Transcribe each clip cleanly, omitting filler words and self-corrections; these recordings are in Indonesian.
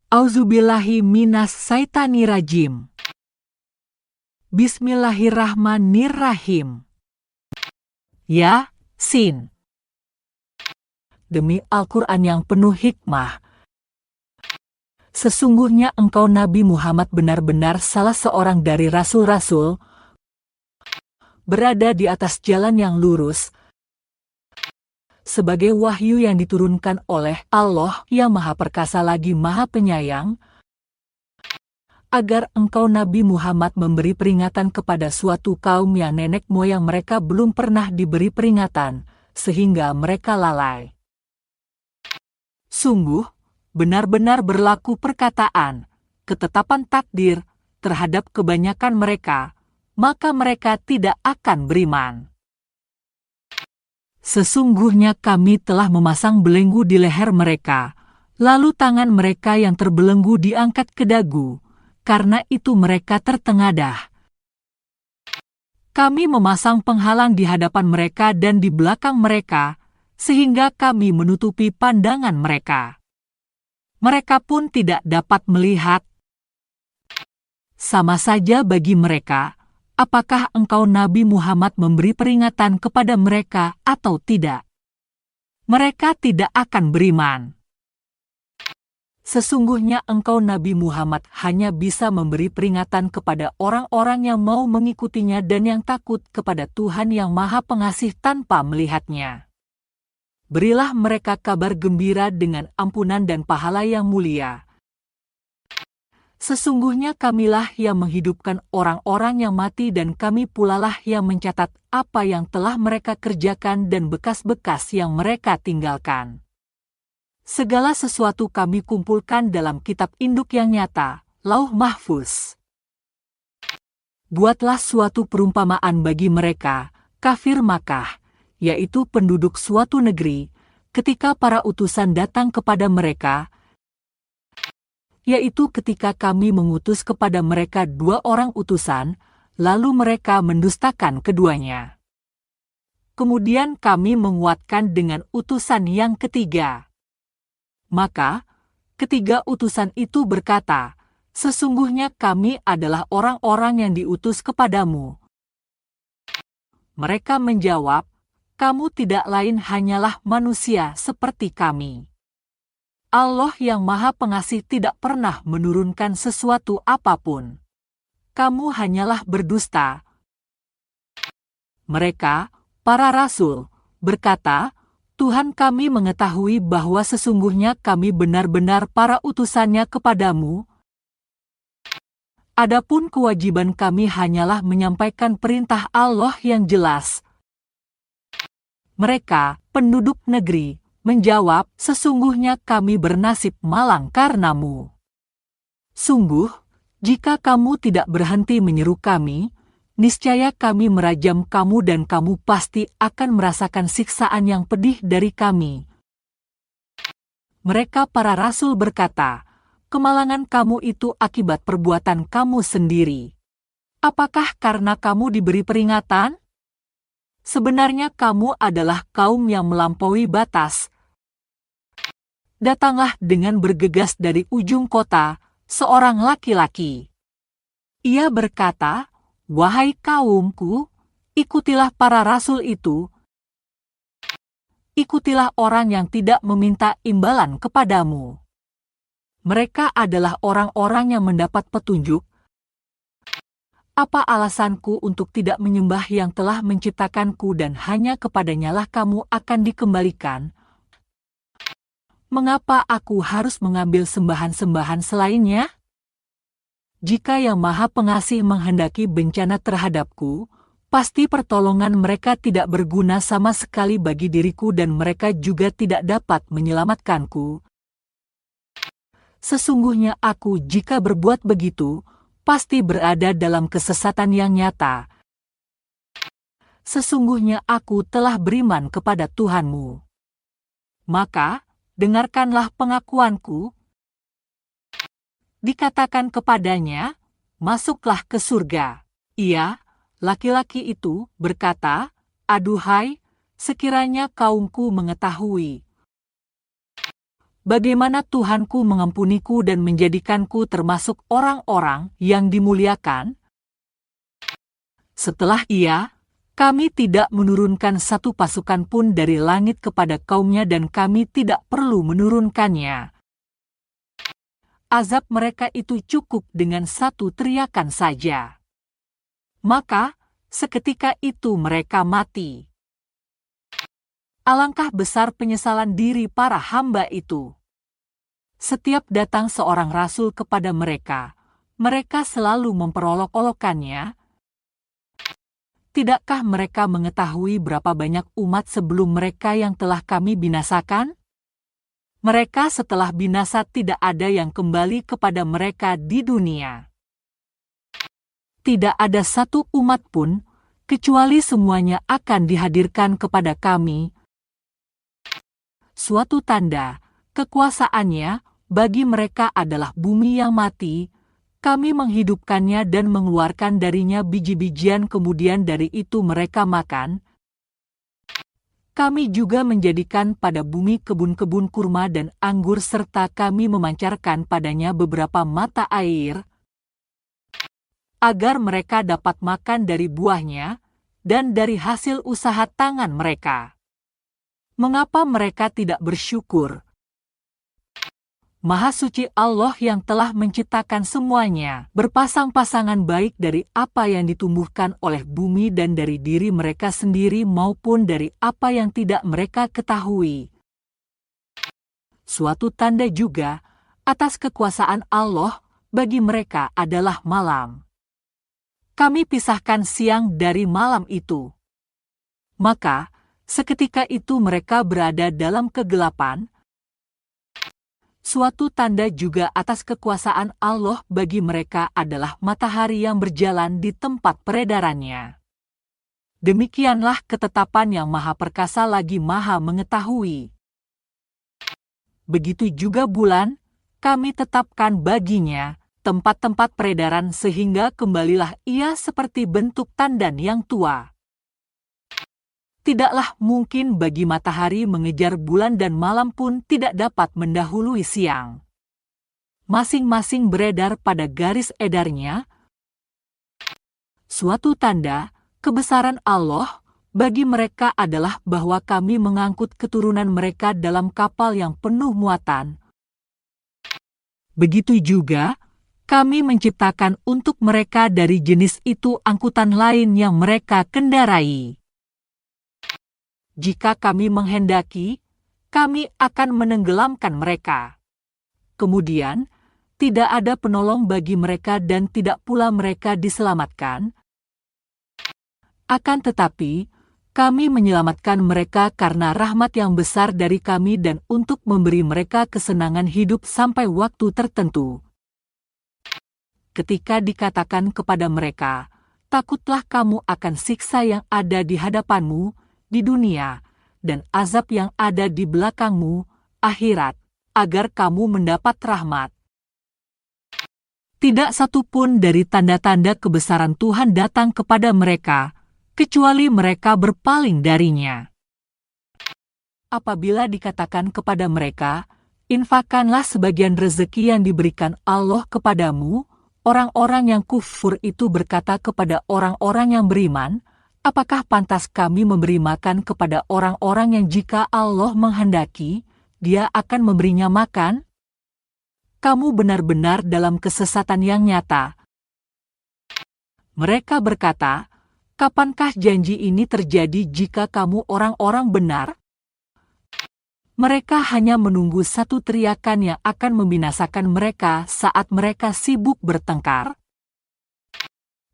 Auzubillahi minas saitanirajim. Bismillahirrahmanirrahim. Yasin. Demi Al-Quran yang penuh hikmah, sesungguhnya engkau Nabi Muhammad benar-benar salah seorang dari rasul-rasul, berada di atas jalan yang lurus, sebagai wahyu yang diturunkan oleh Allah yang Maha Perkasa lagi Maha Penyayang, agar engkau Nabi Muhammad memberi peringatan kepada suatu kaum yang nenek moyang mereka belum pernah diberi peringatan, sehingga mereka lalai. Sungguh, benar-benar berlaku perkataan, ketetapan takdir, terhadap kebanyakan mereka, maka mereka tidak akan beriman. Sesungguhnya kami telah memasang belenggu di leher mereka, lalu tangan mereka yang terbelenggu diangkat ke dagu, karena itu mereka tertengadah. Kami memasang penghalang di hadapan mereka dan di belakang mereka, sehingga kami menutupi pandangan mereka. Mereka pun tidak dapat melihat. Sama saja bagi mereka, apakah engkau Nabi Muhammad memberi peringatan kepada mereka atau tidak? Mereka tidak akan beriman. Sesungguhnya engkau Nabi Muhammad hanya bisa memberi peringatan kepada orang-orang yang mau mengikutinya dan yang takut kepada Tuhan yang Maha Pengasih tanpa melihatnya. Berilah mereka kabar gembira dengan ampunan dan pahala yang mulia. Sesungguhnya kamilah yang menghidupkan orang-orang yang mati dan kami pulalah yang mencatat apa yang telah mereka kerjakan dan bekas-bekas yang mereka tinggalkan. Segala sesuatu kami kumpulkan dalam kitab induk yang nyata, Lauh Mahfuz. Buatlah suatu perumpamaan bagi mereka, kafir Makkah, yaitu penduduk suatu negeri, ketika para utusan datang kepada mereka, yaitu ketika kami mengutus kepada mereka 2 orang utusan, lalu mereka mendustakan keduanya. Kemudian kami menguatkan dengan utusan yang ketiga. Maka, ketiga utusan itu berkata, sesungguhnya kami adalah orang-orang yang diutus kepadamu. Mereka menjawab, kamu tidak lain hanyalah manusia seperti kami. Allah yang Maha Pengasih tidak pernah menurunkan sesuatu apapun. Kamu hanyalah berdusta. Mereka, para rasul, berkata, Tuhan kami mengetahui bahwa sesungguhnya kami benar-benar para utusannya kepadamu. Adapun kewajiban kami hanyalah menyampaikan perintah Allah yang jelas. Mereka, penduduk negeri, menjawab, sesungguhnya kami bernasib malang karenamu. Sungguh, jika kamu tidak berhenti menyeru kami, niscaya kami merajam kamu dan kamu pasti akan merasakan siksaan yang pedih dari kami. Mereka para rasul berkata, kemalangan kamu itu akibat perbuatan kamu sendiri. Apakah karena kamu diberi peringatan? Sebenarnya kamu adalah kaum yang melampaui batas. Datanglah dengan bergegas dari ujung kota, seorang laki-laki. Ia berkata, wahai kaumku, ikutilah para rasul itu. Ikutilah orang yang tidak meminta imbalan kepadamu. Mereka adalah orang-orang yang mendapat petunjuk. Apa alasanku untuk tidak menyembah yang telah menciptakanku dan hanya kepadanyalah kamu akan dikembalikan? Mengapa aku harus mengambil sembahan-sembahan selainnya? Jika Yang Maha Pengasih menghendaki bencana terhadapku, pasti pertolongan mereka tidak berguna sama sekali bagi diriku dan mereka juga tidak dapat menyelamatkanku. Sesungguhnya aku jika berbuat begitu, pasti berada dalam kesesatan yang nyata. Sesungguhnya aku telah beriman kepada Tuhanmu. Maka, dengarkanlah pengakuanku. Dikatakan kepadanya, masuklah ke surga. Ia, laki-laki itu, berkata, aduhai, sekiranya kaumku mengetahui bagaimana Tuhanku mengampuniku dan menjadikanku termasuk orang-orang yang dimuliakan? Setelah kami tidak menurunkan satu pasukan pun dari langit kepada kaumnya dan kami tidak perlu menurunkannya. Azab mereka itu cukup dengan satu teriakan saja. Maka, seketika itu mereka mati. Alangkah besar penyesalan diri para hamba itu. Setiap datang seorang rasul kepada mereka, mereka selalu memperolok-olokkannya. Tidakkah mereka mengetahui berapa banyak umat sebelum mereka yang telah kami binasakan? Mereka setelah binasa tidak ada yang kembali kepada mereka di dunia. Tidak ada satu umat pun, kecuali semuanya akan dihadirkan kepada kami. Suatu tanda, kekuasaannya bagi mereka adalah bumi yang mati. Kami menghidupkannya dan mengeluarkan darinya biji-bijian, kemudian dari itu mereka makan. Kami juga menjadikan pada bumi kebun-kebun kurma dan anggur serta kami memancarkan padanya beberapa mata air, agar mereka dapat makan dari buahnya dan dari hasil usaha tangan mereka. Mengapa mereka tidak bersyukur? Maha suci Allah yang telah menciptakan semuanya, berpasang-pasangan baik dari apa yang ditumbuhkan oleh bumi dan dari diri mereka sendiri maupun dari apa yang tidak mereka ketahui. Suatu tanda juga atas kekuasaan Allah bagi mereka adalah malam. Kami pisahkan siang dari malam itu. Maka, seketika itu mereka berada dalam kegelapan. Suatu tanda juga atas kekuasaan Allah bagi mereka adalah matahari yang berjalan di tempat peredarannya. Demikianlah ketetapan yang Maha Perkasa lagi Maha Mengetahui. Begitu juga bulan, kami tetapkan baginya tempat-tempat peredaran sehingga kembalilah ia seperti bentuk tandan yang tua. Tidaklah mungkin bagi matahari mengejar bulan dan malam pun tidak dapat mendahului siang. Masing-masing beredar pada garis edarnya. Suatu tanda, kebesaran Allah bagi mereka adalah bahwa kami mengangkut keturunan mereka dalam kapal yang penuh muatan. Begitu juga, kami menciptakan untuk mereka dari jenis itu angkutan lain yang mereka kendarai. Jika kami menghendaki, kami akan menenggelamkan mereka. Kemudian, tidak ada penolong bagi mereka dan tidak pula mereka diselamatkan. Akan tetapi, kami menyelamatkan mereka karena rahmat yang besar dari kami dan untuk memberi mereka kesenangan hidup sampai waktu tertentu. Ketika dikatakan kepada mereka, takutlah kamu akan siksa yang ada di hadapanmu, di dunia, dan azab yang ada di belakangmu, akhirat, agar kamu mendapat rahmat. Tidak satu pun dari tanda-tanda kebesaran Tuhan datang kepada mereka, kecuali mereka berpaling darinya. Apabila dikatakan kepada mereka, infakkanlah sebagian rezeki yang diberikan Allah kepadamu, orang-orang yang kufur itu berkata kepada orang-orang yang beriman, apakah pantas kami memberi makan kepada orang-orang yang jika Allah menghendaki, Dia akan memberinya makan? Kamu benar-benar dalam kesesatan yang nyata. Mereka berkata, kapankah janji ini terjadi jika kamu orang-orang benar? Mereka hanya menunggu satu teriakan yang akan membinasakan mereka saat mereka sibuk bertengkar.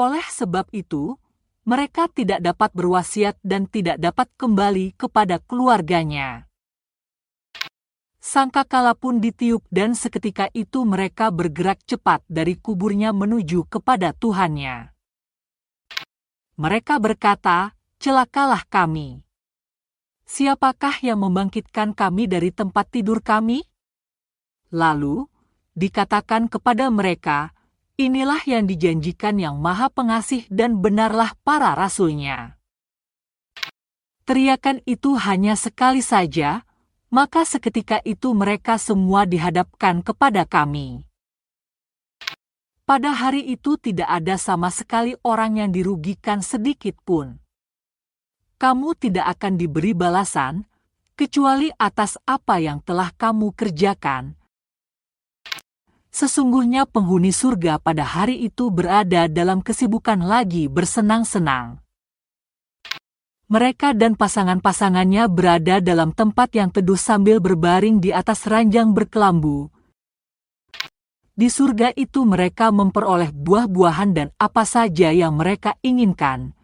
Oleh sebab itu, mereka tidak dapat berwasiat dan tidak dapat kembali kepada keluarganya. Sangkakala pun ditiup dan seketika itu mereka bergerak cepat dari kuburnya menuju kepada Tuhannya. Mereka berkata, celakalah kami. Siapakah yang membangkitkan kami dari tempat tidur kami? Lalu, dikatakan kepada mereka, inilah yang dijanjikan yang Maha Pengasih dan benarlah para rasulnya. Teriakan itu hanya sekali saja, Maka seketika itu mereka semua dihadapkan kepada kami. Pada hari itu tidak ada sama sekali orang yang dirugikan sedikit pun. Kamu tidak akan diberi balasan, kecuali atas apa yang telah kamu kerjakan. Sesungguhnya penghuni surga pada hari itu berada dalam kesibukan lagi bersenang-senang. Mereka dan pasangan-pasangannya berada dalam tempat yang teduh sambil berbaring di atas ranjang berkelambu. Di surga itu mereka memperoleh buah-buahan dan apa saja yang mereka inginkan.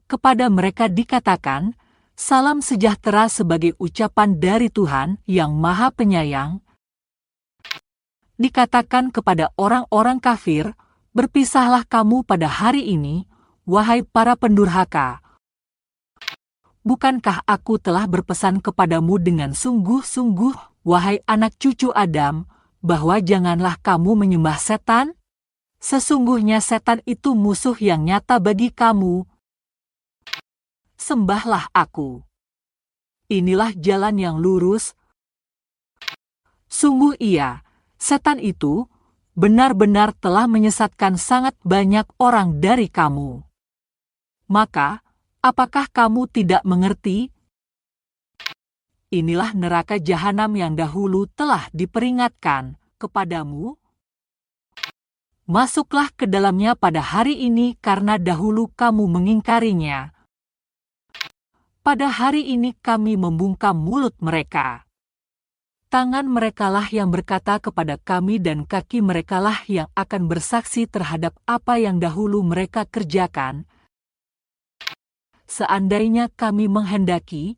Kepada mereka dikatakan, salam sejahtera sebagai ucapan dari Tuhan yang Maha Penyayang. Dikatakan kepada orang-orang kafir, berpisahlah kamu pada hari ini, wahai para pendurhaka. Bukankah aku telah berpesan kepadamu dengan sungguh-sungguh, wahai anak cucu Adam, bahwa janganlah kamu menyembah setan? Sesungguhnya setan itu musuh yang nyata bagi kamu. Sembahlah aku. Inilah jalan yang lurus. Sungguh iya, setan itu benar-benar telah menyesatkan sangat banyak orang dari kamu. Maka, apakah kamu tidak mengerti? Inilah neraka jahanam yang dahulu telah diperingatkan kepadamu. Masuklah ke dalamnya pada hari ini karena dahulu kamu mengingkarinya. Pada hari ini kami membungkam mulut mereka. Tangan merekalah yang berkata kepada kami dan kaki merekalah yang akan bersaksi terhadap apa yang dahulu mereka kerjakan. Seandainya kami menghendaki,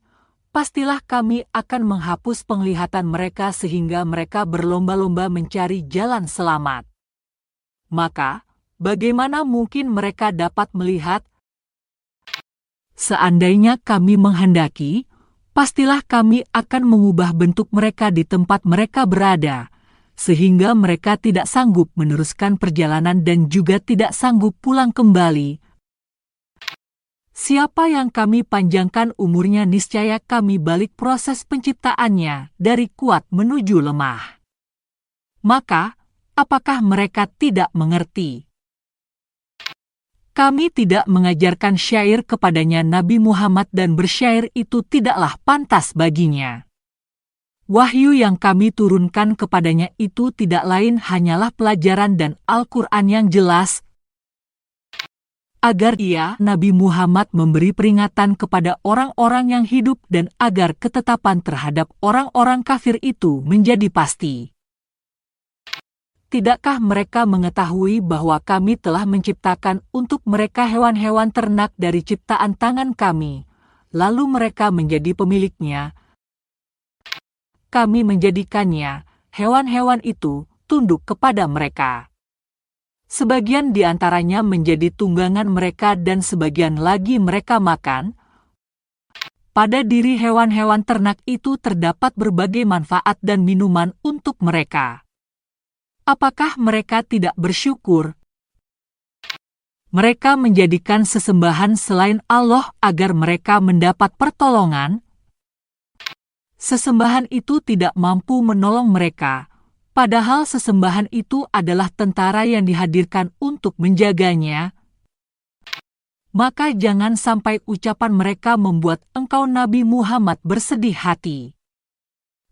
pastilah kami akan menghapus penglihatan mereka sehingga mereka berlomba-lomba mencari jalan selamat. Maka, bagaimana mungkin mereka dapat melihat? Seandainya kami menghendaki, pastilah kami akan mengubah bentuk mereka di tempat mereka berada, sehingga mereka tidak sanggup meneruskan perjalanan dan juga tidak sanggup pulang kembali. Siapa yang kami panjangkan umurnya niscaya kami balik proses penciptaannya dari kuat menuju lemah. Maka, apakah mereka tidak mengerti? Kami tidak mengajarkan syair kepadanya Nabi Muhammad dan bersyair itu tidaklah pantas baginya. Wahyu yang kami turunkan kepadanya itu tidak lain hanyalah pelajaran dan Al-Quran yang jelas, agar ia, Nabi Muhammad, memberi peringatan kepada orang-orang yang hidup dan agar ketetapan terhadap orang-orang kafir itu menjadi pasti. Tidakkah mereka mengetahui bahwa kami telah menciptakan untuk mereka hewan-hewan ternak dari ciptaan tangan kami, lalu mereka menjadi pemiliknya? Kami menjadikannya, hewan-hewan itu, tunduk kepada mereka. Sebagian di antaranya menjadi tunggangan mereka dan sebagian lagi mereka makan. Pada diri hewan-hewan ternak itu terdapat berbagai manfaat dan minuman untuk mereka. Apakah mereka tidak bersyukur? Mereka menjadikan sesembahan selain Allah agar mereka mendapat pertolongan. Sesembahan itu tidak mampu menolong mereka. Padahal sesembahan itu adalah tentara yang dihadirkan untuk menjaganya. Maka jangan sampai ucapan mereka membuat engkau Nabi Muhammad bersedih hati.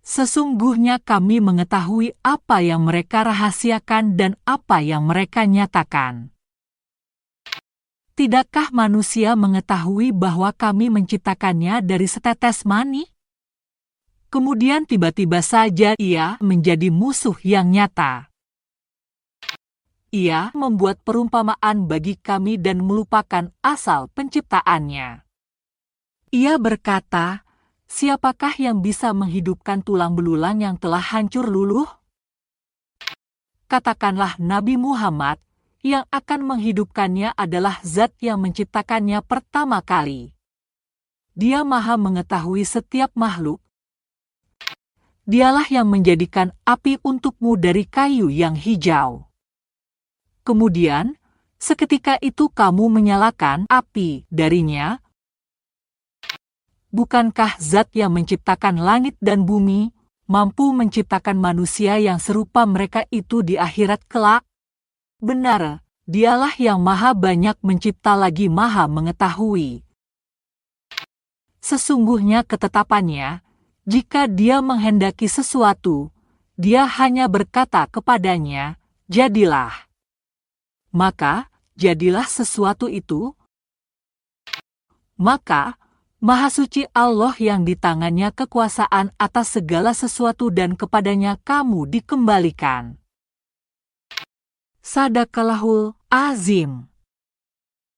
Sesungguhnya kami mengetahui apa yang mereka rahasiakan dan apa yang mereka nyatakan. Tidakkah manusia mengetahui bahwa kami menciptakannya dari setetes mani? Kemudian tiba-tiba saja ia menjadi musuh yang nyata. Ia membuat perumpamaan bagi kami dan melupakan asal penciptaannya. Ia berkata, siapakah yang bisa menghidupkan tulang belulang yang telah hancur luluh? Katakanlah Nabi Muhammad, yang akan menghidupkannya adalah Zat yang menciptakannya pertama kali. Dia Maha mengetahui setiap makhluk. Dialah yang menjadikan api untukmu dari kayu yang hijau. Kemudian, seketika itu kamu menyalakan api darinya. Bukankah Zat yang menciptakan langit dan bumi, mampu menciptakan manusia yang serupa mereka itu di akhirat kelak? Benar, Dialah yang maha banyak mencipta lagi maha mengetahui. Sesungguhnya ketetapannya, jika Dia menghendaki sesuatu, Dia hanya berkata kepadanya, jadilah. Maka, jadilah sesuatu itu. Maka, Maha Suci Allah yang di tangannya kekuasaan atas segala sesuatu dan kepadanya kamu dikembalikan. Sadaqallahul Azim.